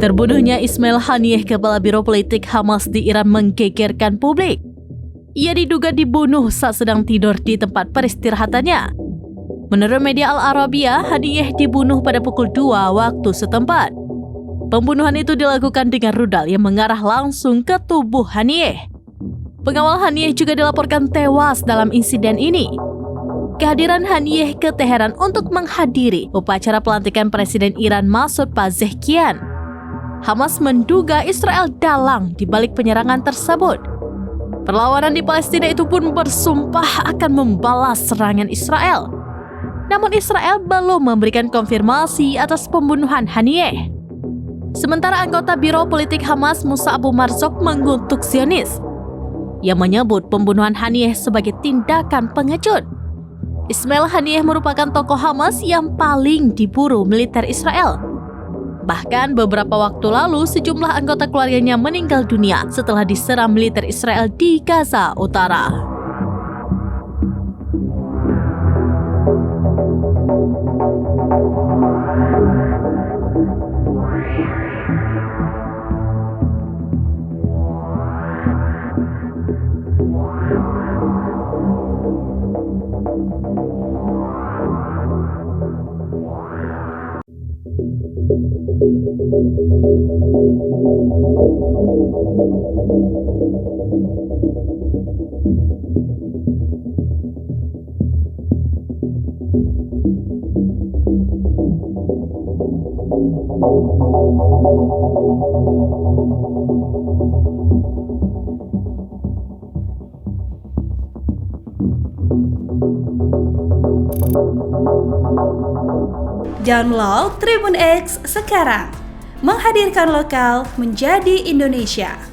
Terbunuhnya Ismail Haniyeh, kepala Biro Politik Hamas di Iran, menggegerkan publik. Ia diduga dibunuh saat sedang tidur di tempat peristirahatannya. Menurut media Al-Arabiya, Haniyeh dibunuh pada pukul 2 waktu setempat. Pembunuhan itu dilakukan dengan rudal yang mengarah langsung ke tubuh Haniyeh. Pengawal Haniyeh juga dilaporkan tewas dalam insiden ini. Kehadiran Haniyeh ke Teheran untuk menghadiri upacara pelantikan Presiden Iran Masoud Pezeshkian. Hamas menduga Israel dalang di balik penyerangan tersebut. Perlawanan di Palestina itu pun bersumpah akan membalas serangan Israel. Namun Israel belum memberikan konfirmasi atas pembunuhan Haniyeh. Sementara anggota Biro Politik Hamas Musa Abu Marzok mengutuk Zionis. Ia menyebut pembunuhan Haniyeh sebagai tindakan pengecut. Ismail Haniyeh merupakan tokoh Hamas yang paling diburu militer Israel. Bahkan beberapa waktu lalu sejumlah anggota keluarganya meninggal dunia setelah diserang militer Israel di Gaza Utara. Download Tribun X sekarang, menghadirkan lokal menjadi Indonesia.